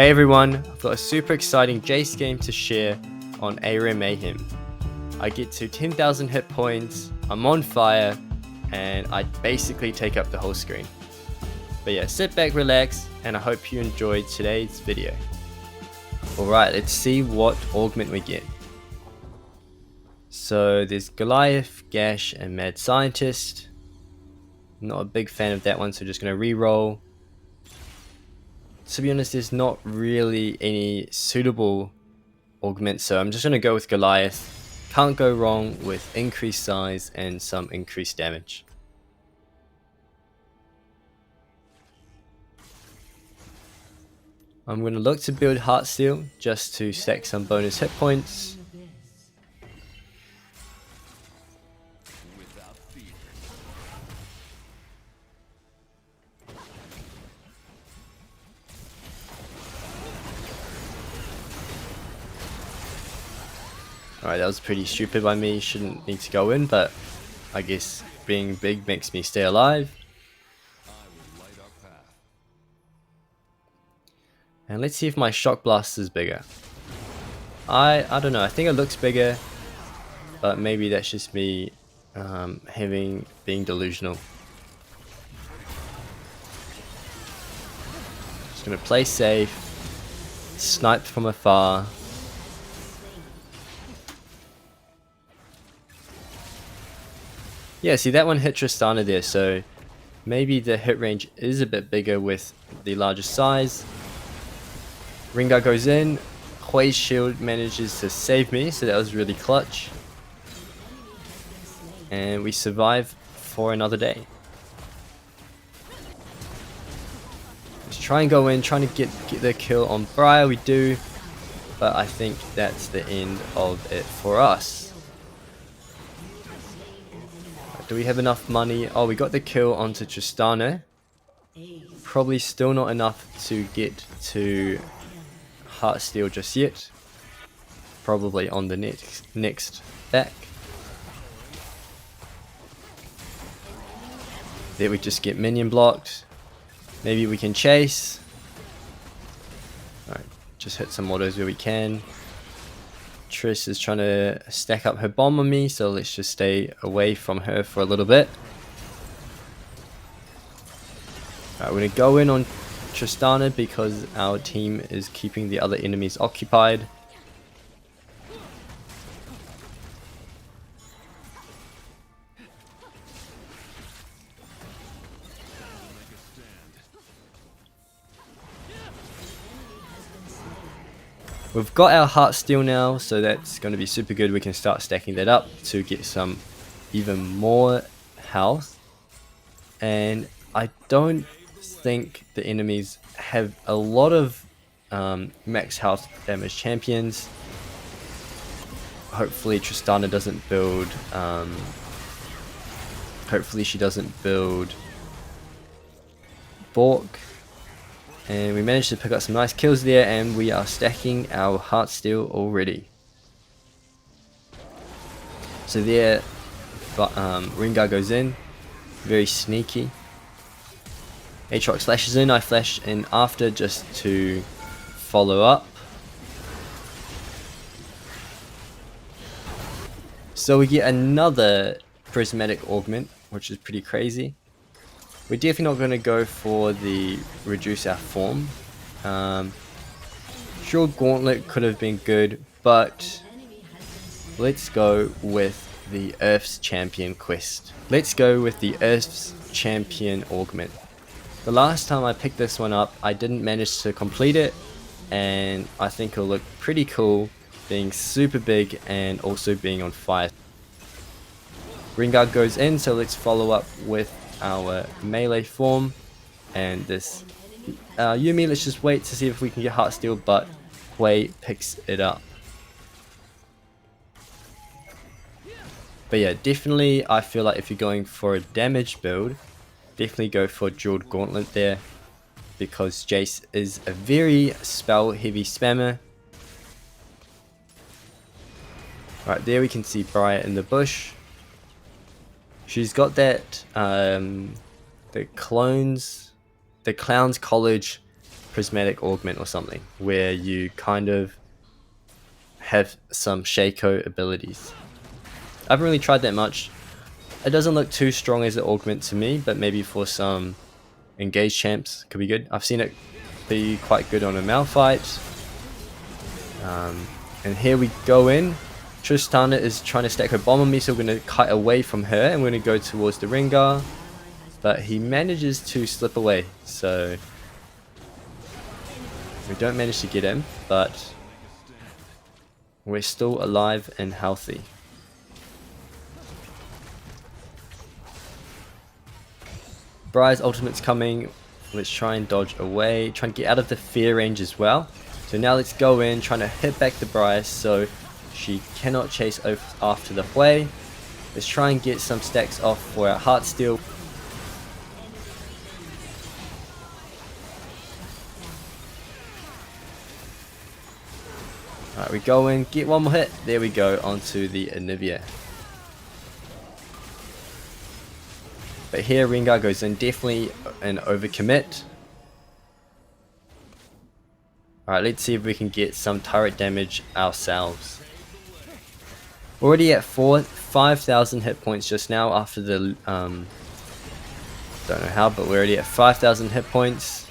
Hey everyone, I've got a super exciting Jace game to share on ARAM Mayhem. I get to 10,000 hit points, I'm on fire, and I basically take up the whole screen. But yeah, sit back, relax, and I hope you enjoyed today's video. Alright, let's see what augment we get. So there's Goliath, Gash, and Mad Scientist. Not a big fan of that one, so just going to re-roll. To be honest, there's not really any suitable augments, so I'm just going to go with Goliath. Can't go wrong with increased size and some increased damage. I'm going to look to build Heartsteel just to stack some bonus hit points. Alright, that was pretty stupid by me, shouldn't need to go in, but I guess being big makes me stay alive. And let's see if my shock blast is bigger. I don't know, I think it looks bigger, but maybe that's just me being delusional. Just gonna play safe, snipe from afar. Yeah, see that one hit Tristana there, so maybe the hit range is a bit bigger with the larger size. Ringar goes in, Hui's shield manages to save me, so that was really clutch. And we survive for another day. Let's try and go in, trying to get the kill on Briar, we do. But I think that's the end of it for us. Do we have enough money? Oh, we got the kill onto Tristana. Probably still not enough to get to Heartsteel just yet. Probably on the next back. There we just get minion blocked. Maybe we can chase. Alright, just hit some autos where we can. Triss is trying to stack up her bomb on me, so let's just stay away from her for a little bit. Alright, we're going to go in on Tristana because our team is keeping the other enemies occupied. We've got our Heartsteel now, so that's going to be super good. We can start stacking that up to get some even more health. And I don't think the enemies have a lot of max health damage champions. Hopefully Tristana doesn't build... hopefully she doesn't build Bork. And we managed to pick up some nice kills there, and we are stacking our Heartsteel already. So there, Ringar goes in, very sneaky. Aatrox flashes in, I flash in after just to follow up. So we get another prismatic augment, which is pretty crazy. We're definitely not going to go for the reduce our form. Sure, Gauntlet could have been good, but let's go with the Earth's Champion quest. Let's go with the Earth's Champion augment. The last time I picked this one up, I didn't manage to complete it, and I think it'll look pretty cool being super big and also being on fire. Ringar goes in, so let's follow up with our melee form, and this Yuumi, let's just wait to see if we can get Heartsteel, but Hui picks it up. But yeah, definitely I feel like if you're going for a damage build, definitely go for Jeweled Gauntlet there, because Jace is a very spell heavy spammer. Right there we can see Briar in the bush. She's got that the Clown's College prismatic augment or something, where you kind of have some Shaco abilities. I haven't really tried that much. It doesn't look too strong as an augment to me, but maybe for some engaged champs could be good. I've seen it be quite good on a Malphite. And here we go in. Tristana is trying to stack her bomb on me, so we're going to kite away from her and we're going to go towards the Rengar. But he manages to slip away, so we don't manage to get him, but we're still alive and healthy. Briar's ultimate's coming. Let's try and dodge away, try and get out of the fear range as well. So now let's go in, trying to hit back the Briar so she cannot chase after the Hui. Let's try and get some stacks off for our Heartsteel. Alright, we go in, get one more hit. There we go, onto the Anivia. But here Rengar goes in, definitely an overcommit. Alright, let's see if we can get some turret damage ourselves. Already at 5,000 hit points just now after the don't know how, but we're already at 5,000 hit points.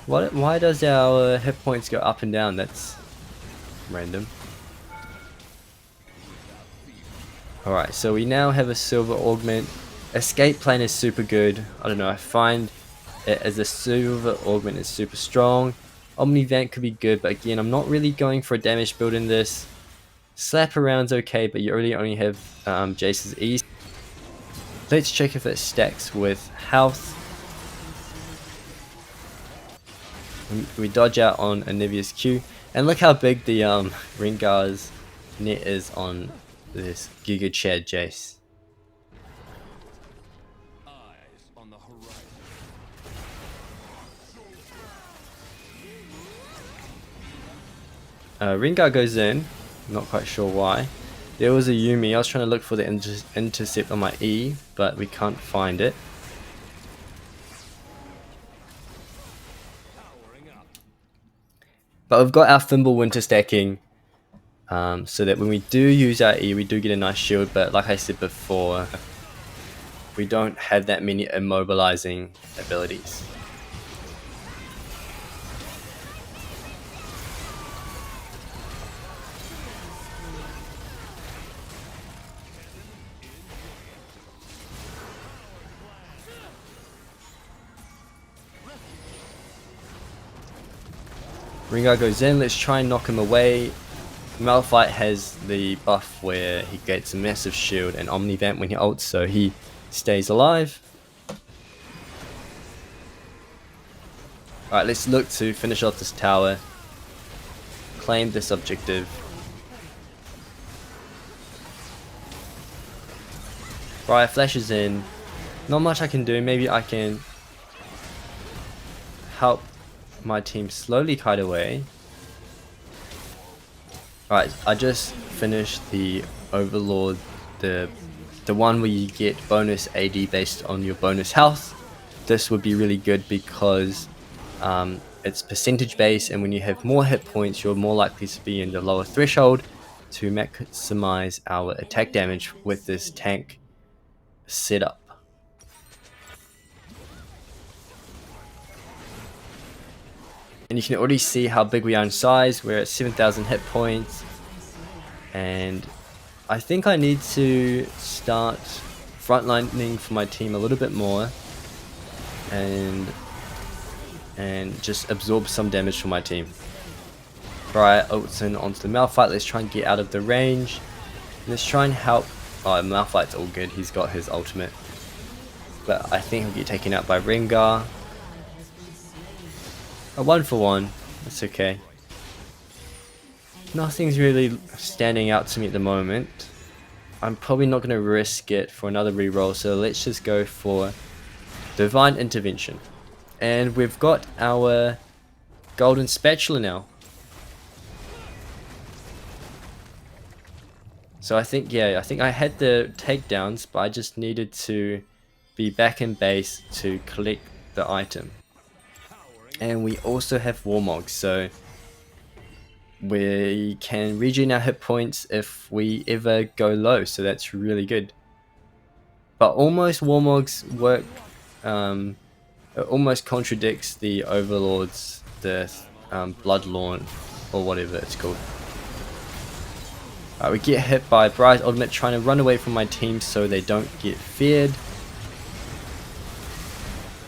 Why does our hit points go up and down? That's random. Alright, so we now have a silver augment. Escape plan is super good. I don't know, I find it as a silver augment is super strong. Omnivant could be good, but again, I'm not really going for a damage build in this. Slap around's okay, but you only have Jayce's E. Let's check if it stacks with health. We dodge out on Anivia's Q, and look how big the Rengar's net is on this GigaChad Jace. Rengar goes in, not quite sure why. There was a Yuumi. I was trying to look for the intercept on my E, but we can't find it. But we've got our Fimbulwinter stacking, so that when we do use our E, we do get a nice shield. But like I said before, we don't have that many immobilizing abilities. Rengar goes in, let's try and knock him away. Malphite has the buff where he gets a massive shield and Omnivant when he ults, so he stays alive. Alright, let's look to finish off this tower. Claim this objective. Briar flashes in. Not much I can do, maybe I can help my team slowly kite away. Alright, I just finished the Overlord, the one where you get bonus AD based on your bonus health. This would be really good because it's percentage based, and when you have more hit points you're more likely to be in the lower threshold to maximize our attack damage with this tank setup. And you can already see how big we are in size. We're at 7,000 hit points. And I think I need to start frontlining for my team a little bit more. And just absorb some damage from my team. Briar ults in onto the Malphite. Let's try and get out of the range. Let's try and help. Oh, Malphite's all good. He's got his ultimate. But I think he'll get taken out by Rengar. A 1-for-1, that's okay. Nothing's really standing out to me at the moment. I'm probably not going to risk it for another reroll, so let's just go for Divine Intervention. And we've got our Golden Spatula now. So I think I had the takedowns, but I just needed to be back in base to collect the item. And we also have Warmogs, so we can regen our hit points if we ever go low, so that's really good. But almost Warmogs work, it almost contradicts the Overlord's, the Bloodlorn, or whatever it's called. We get hit by Briar's ultimate, trying to run away from my team so they don't get feared.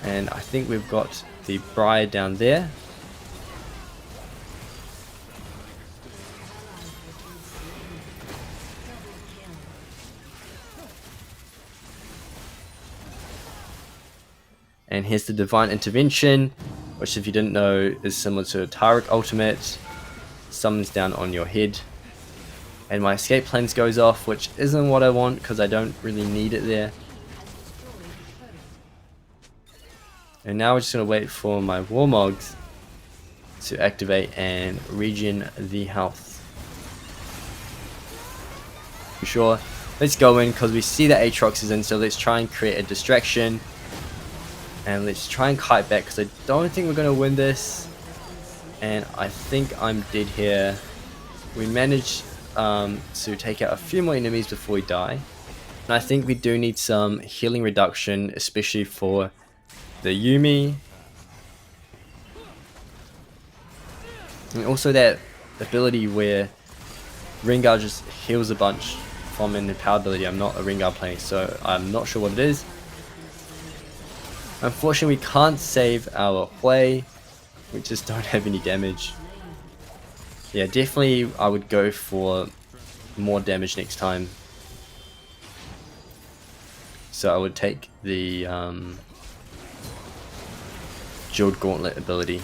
And I think we've got the Briar down there. And here's the Divine Intervention, which if you didn't know is similar to a Taric ultimate. Summons down on your head. And my escape plans goes off, which isn't what I want because I don't really need it there. And now we're just going to wait for my Warmogs to activate and regen the health. Sure, let's go in because we see that Aatrox is in, so let's try and create a distraction. And let's try and kite back because I don't think we're going to win this. And I think I'm dead here. We managed to take out a few more enemies before we die. And I think we do need some healing reduction, especially for the Yuumi. And also that ability where Rengar just heals a bunch from an power ability. I'm not a Rengar playing, so I'm not sure what it is. Unfortunately, we can't save our Hui. We just don't have any damage. Yeah, definitely I would go for more damage next time. So I would take the Jeweled Gauntlet ability.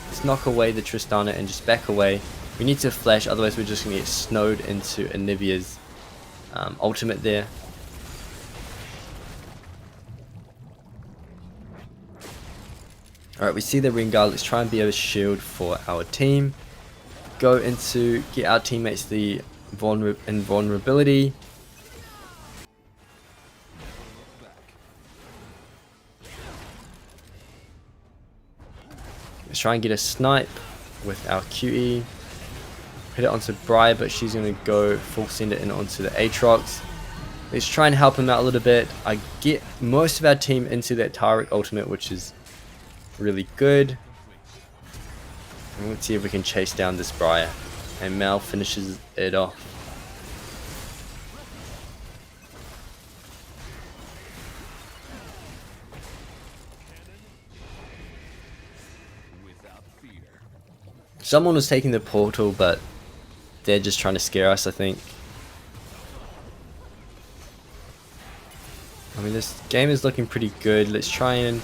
Let's knock away the Tristana and just back away. We need to flash, otherwise we're just going to get snowed into Anivia's ultimate there. Alright, we see the Rengar. Let's try and be a shield for our team. Go into, get our teammates the invulnerability. Let's try and get a snipe with our QE. Hit it onto Briar, but she's going to go full send it in onto the Aatrox. Let's try and help him out a little bit. I get most of our team into that Taric ultimate, which is really good. And let's see if we can chase down this Briar. And Mal finishes it off. Someone was taking the portal, but they're just trying to scare us, I think. I mean, this game is looking pretty good. Let's try and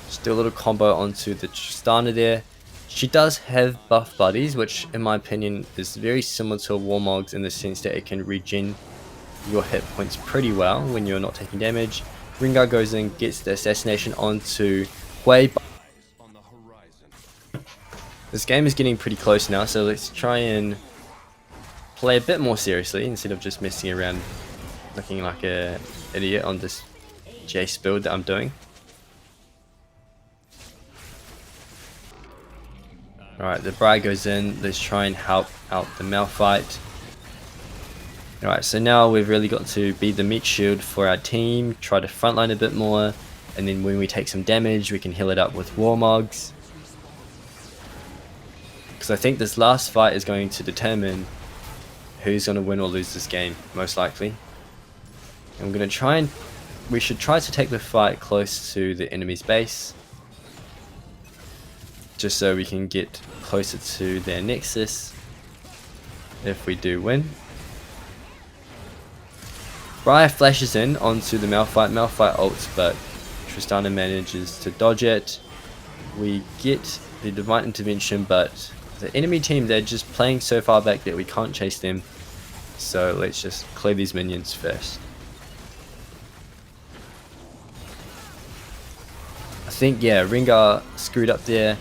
just do a little combo onto the Tristana there. She does have buff buddies, which in my opinion is very similar to a Warmogs in the sense that it can regen your hit points pretty well when you're not taking damage. Rengar goes in, gets the assassination onto Hui. This game is getting pretty close now, so let's try and play a bit more seriously instead of just messing around looking like an idiot on this Jace build that I'm doing. Alright, the Briar goes in. Let's try and help out the Malphite. Alright, so now we've really got to be the meat shield for our team, try to frontline a bit more, and then when we take some damage we can heal it up with Warmogs. Because I think this last fight is going to determine who's going to win or lose this game, most likely. And we're going to try and... we should try to take the fight close to the enemy's base, just so we can get closer to their nexus if we do win. Briar flashes in onto the Malphite. Malphite ults, but Tristana manages to dodge it. We get the Divine Intervention, but the enemy team, they're just playing so far back that we can't chase them. So let's just clear these minions first. I think, yeah, Rengar screwed up there.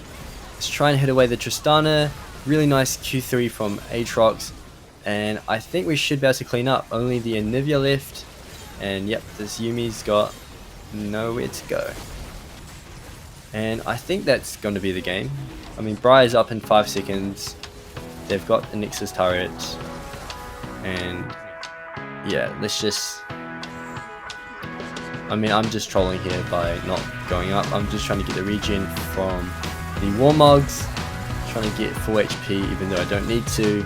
Let's try and hit away the Tristana. Really nice Q3 from Aatrox. and I think we should be able to clean up. Only the Anivia left, and yep, this Yumi's got nowhere to go. And I think that's going to be the game. I mean, Briar's up in 5 seconds. They've got a Nexus turret. And yeah, let's just... I mean, I'm just trolling here by not going up. I'm just trying to get the regen from the Warmogs. Trying to get full HP even though I don't need to.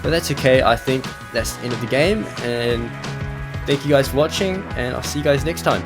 But that's okay. I think that's the end of the game. And thank you guys for watching. And I'll see you guys next time.